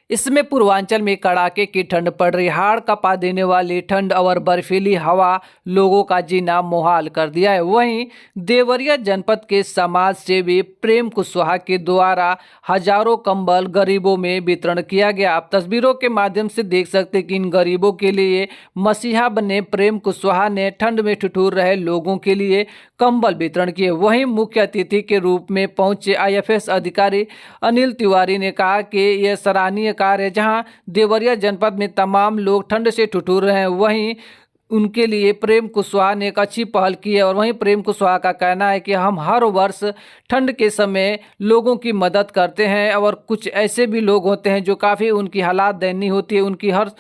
इसमें पूर्वांचल में कड़ाके की ठंड पड़ रही। हाड़ कपा देने वाली ठंड और बर्फीली हवा लोगों का जीना मुहाल कर दिया है। वहीं देवरिया जनपद के समाज सेवी प्रेम कुशवाहा के द्वारा हजारों कंबल गरीबों में वितरण किया गया। आप तस्वीरों के माध्यम से देख सकते हैं कि इन गरीबों के लिए मसीहा बने प्रेम कुशवाहा ने ठंड में ठिठुर रहे लोगों के लिए कंबल वितरण किए। वहीं मुख्य अतिथि के रूप में पहुंचे आईएफएस अधिकारी अनिल तिवारी ने कहा कि यह सराहनीय कार्य है, जहां देवरिया जनपद में तमाम लोग ठंड से ठिठुर रहे हैं। वहीं उनके लिए प्रेम कुशवाहा ने एक अच्छी पहल की है। और वहीं प्रेम कुशवाहा का कहना है कि हम हर वर्ष ठंड के समय लोगों की मदद करते हैं और कुछ ऐसे भी लोग होते हैं जो काफ़ी उनकी हालात दयनीय होती है, उनकी हर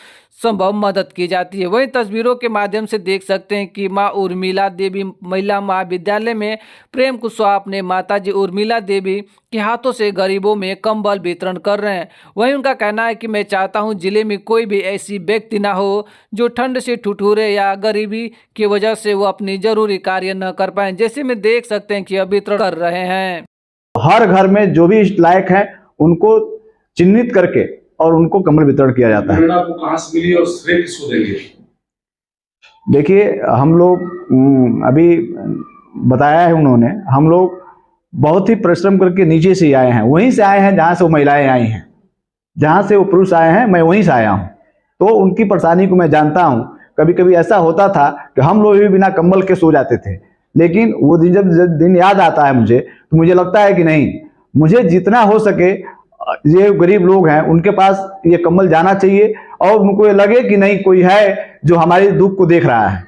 संभव मदद की जाती है। वहीं तस्वीरों के माध्यम से देख सकते हैं कि माँ उर्मिला देवी महिला महाविद्यालय में प्रेम कुशवाहा अपने माताजी उर्मिला देवी के हाथों से गरीबों में कंबल वितरण कर रहे हैं। वहीं उनका कहना है कि मैं चाहता हूं जिले में कोई भी ऐसी व्यक्ति ना हो जो ठंड से ठिठुरे या गरीबी की वजह से वो अपनी जरूरी कार्य न कर पाए। जैसे में देख सकते हैं कि अब वितरण कर रहे हैं। हर घर में जो भी लायक है उनको चिन्हित करके और उनको कंबल वितरण किया जाता है। आपको कहां से मिली और श्रेय किसको देंगे? देखिए, हम लोग अभी बताया है उन्होंने, हम लोग बहुत ही परिश्रम करके नीचे से आए हैं, वहीं से आए हैं जहां से वो महिलाएं आई हैं, जहां से वो पुरुष आए हैं, मैं वहीं से आया हूं, तो उनकी परेशानी को मैं जानता हूं। कभी कभी ऐसा होता था कि हम लोग भी बिना कंबल के सो जाते थे, लेकिन वो दिन जब दिन याद आता है मुझे, तो मुझे लगता है कि नहीं, मुझे जितना हो सके ये गरीब लोग हैं उनके पास ये कंबल जाना चाहिए और उनको ये लगे कि नहीं कोई है जो हमारे दुख को देख रहा है।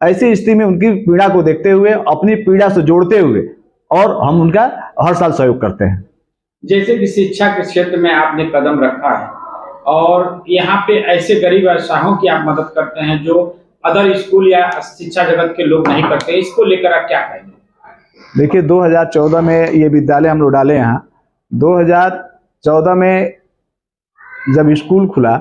ऐसी स्थिति में उनकी पीड़ा को देखते हुए, अपनी पीड़ा से जोड़ते हुए, और हम उनका हर साल सहयोग करते हैं। जैसे कि शिक्षा के क्षेत्र में आपने कदम रखा है और यहाँ पे ऐसे गरीब असहायों की आप मदद करते हैं जो अदर स्कूल या शिक्षा जगत के लोग नहीं करते, इसको लेकर आप क्या कहेंगे? देखिए, 2014 में ये विद्यालय हम लोग डाले यहाँ। 2014 में जब स्कूल खुला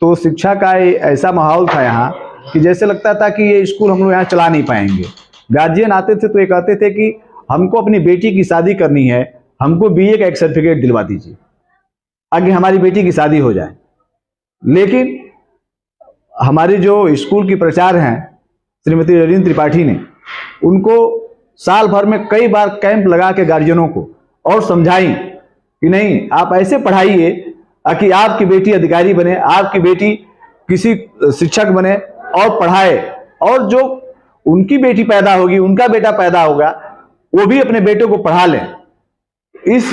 तो शिक्षा का ऐसा माहौल था यहाँ कि जैसे लगता था कि ये स्कूल हम लोग यहाँ चला नहीं पाएंगे। गार्जियन आते थे तो ये कहते थे कि हमको अपनी बेटी की शादी करनी है, हमको बीए का एक सर्टिफिकेट दिलवा दीजिए, आगे हमारी बेटी की शादी हो जाए। लेकिन हमारी जो स्कूल की प्राचार्य हैं श्रीमती रजनी त्रिपाठी ने उनको साल भर में कई बार कैंप लगा के गार्जियनों को और समझाई कि नहीं, आप ऐसे पढ़ाइए कि आपकी बेटी अधिकारी बने, आपकी बेटी किसी शिक्षक बने और पढ़ाए, और जो उनकी बेटी पैदा होगी, उनका बेटा पैदा होगा, वो भी अपने बेटे को पढ़ा लें। इस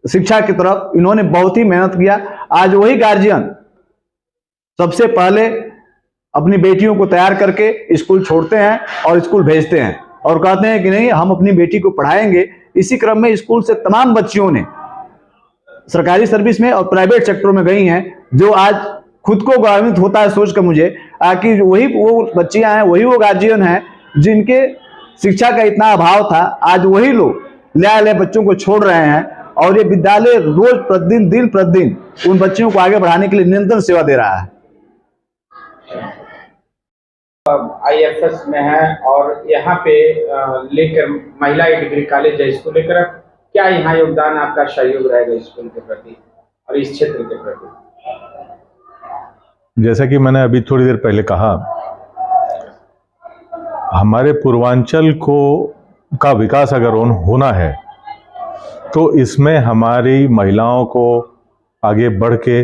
शिक्षा की तरफ इन्होंने बहुत ही मेहनत किया। आज वही गार्जियन सबसे पहले अपनी बेटियों को तैयार करके स्कूल छोड़ते हैं और स्कूल भेजते हैं और कहते हैं कि नहीं, हम अपनी बेटी को पढ़ाएंगे। इसी क्रम में स्कूल से तमाम बच्चियों ने सरकारी सर्विस में और प्राइवेट सेक्टरों में गई हैं, जो आज खुद को गौरवान्वित होता है सोच कर मुझे कि वही वो बच्चियां हैं, वही वो गार्जियन हैं जिनके शिक्षा का इतना अभाव था। आज वही लोग ले बच्चों को छोड़ रहे हैं और ये विद्यालय रोज प्रतिदिन, दिन प्रतिदिन उन बच्चियों को आगे बढ़ाने के लिए निरंतर सेवा दे रहा है। आईएफएस में है और यहाँ पे लेकर महिला डिग्री कॉलेज है, इसको लेकर क्या यहाँ योगदान आपका सहयोग रहेगा स्कूल के प्रति और इस क्षेत्र के प्रति? जैसा कि मैंने अभी थोड़ी देर पहले कहा, हमारे पूर्वांचल का विकास अगर होना है तो इसमें हमारी महिलाओं को आगे बढ़ के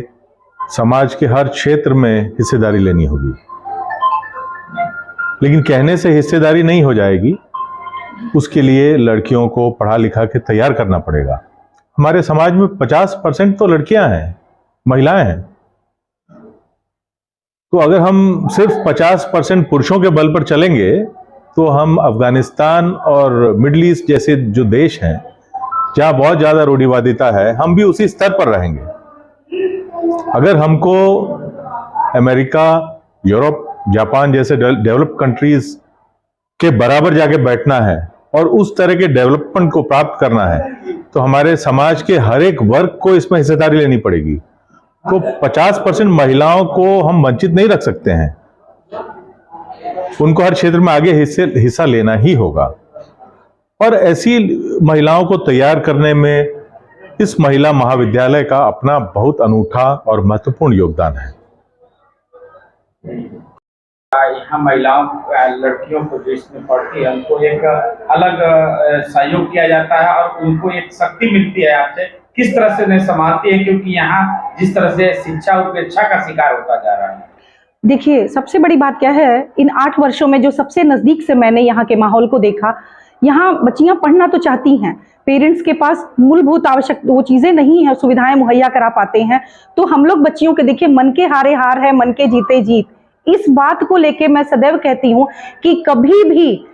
समाज के हर क्षेत्र में हिस्सेदारी लेनी होगी। लेकिन कहने से हिस्सेदारी नहीं हो जाएगी, उसके लिए लड़कियों को पढ़ा लिखा के तैयार करना पड़ेगा। हमारे समाज में 50% तो लड़कियां हैं, महिलाएं हैं। तो अगर हम सिर्फ 50% पुरुषों के बल पर चलेंगे तो हम अफगानिस्तान और मिडिल ईस्ट जैसे जो देश हैं जहां बहुत ज्यादा रूढ़िवादिता है, हम भी उसी स्तर पर रहेंगे। अगर हमको अमेरिका, यूरोप, जापान जैसे डेवलप कंट्रीज के बराबर जाके बैठना है और उस तरह के डेवलपमेंट को प्राप्त करना है, तो हमारे समाज के हर एक वर्ग को इसमें हिस्सेदारी लेनी पड़ेगी। तो 50% महिलाओं को हम वंचित नहीं रख सकते हैं, उनको हर क्षेत्र में आगे हिस्सा लेना ही होगा। और ऐसी महिलाओं को तैयार करने में इस महिला महाविद्यालय का अपना बहुत अनूठा और महत्वपूर्ण योगदान है। यहाँ महिलाओं लड़कियों को जो इसमें पढ़ती है उनको एक अलग सहयोग किया जाता है और उनको एक शक्ति मिलती है आपसे, किस तरह से उन्हें संभालती है, क्योंकि यहाँ जिस तरह से शिक्षा उपेक्षा का शिकार होता जा रहा है। देखिए, सबसे बड़ी बात क्या है, इन 8 वर्षों में जो सबसे नजदीक से मैंने यहाँ के माहौल को देखा, यहाँ बच्चियां पढ़ना तो चाहती हैं, पेरेंट्स के पास मूलभूत आवश्यक वो चीजें नहीं है, सुविधाएं मुहैया करा पाते हैं, तो हम लोग बच्चियों के देखिए मन के हारे हार है, मन के जीते जीत। इस बात को लेके मैं सदैव कहती हूँ कि कभी भी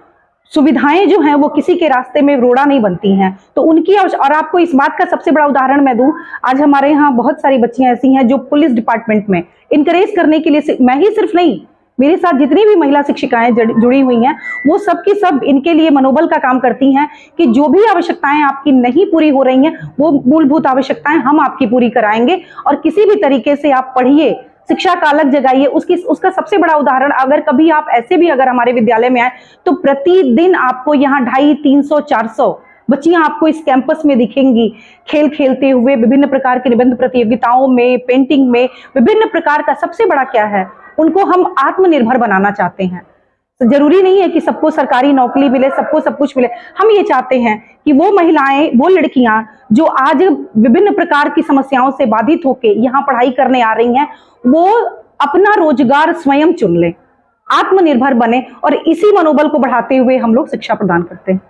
सुविधाएं जो हैं वो किसी के रास्ते में रोड़ा नहीं बनती हैं, तो उनकी और आपको इस बात का सबसे बड़ा उदाहरण मैं दूं, आज हमारे यहाँ बहुत सारी बच्चियां ऐसी हैं जो पुलिस डिपार्टमेंट में इनकरेज करने के लिए, मैं ही सिर्फ नहीं, मेरे साथ जितनी भी महिला शिक्षिकाएं जुड़ी हुई हैं वो सब की सब इनके लिए मनोबल का काम करती हैं कि जो भी आवश्यकताएं आपकी नहीं पूरी हो रही हैं वो मूलभूत आवश्यकताएं हम आपकी पूरी कराएंगे, और किसी भी तरीके से आप पढ़िए, शिक्षा का अलग जगाइए। उसका सबसे बड़ा उदाहरण, अगर कभी आप ऐसे भी अगर हमारे विद्यालय में आए तो प्रतिदिन आपको यहाँ 250, 300, 400 बच्चियां आपको इस कैंपस में दिखेंगी, खेल खेलते हुए, विभिन्न प्रकार की निबंध प्रतियोगिताओं में, पेंटिंग में, विभिन्न प्रकार का। सबसे बड़ा क्या है, उनको हम आत्मनिर्भर बनाना चाहते हैं। जरूरी नहीं है कि सबको सरकारी नौकरी मिले, सबको सब कुछ मिले, हम ये चाहते हैं कि वो महिलाएं, वो लड़कियां जो आज विभिन्न प्रकार की समस्याओं से बाधित होकर यहाँ पढ़ाई करने आ रही हैं, वो अपना रोजगार स्वयं चुन लें, आत्मनिर्भर बने, और इसी मनोबल को बढ़ाते हुए हम लोग शिक्षा प्रदान करते हैं।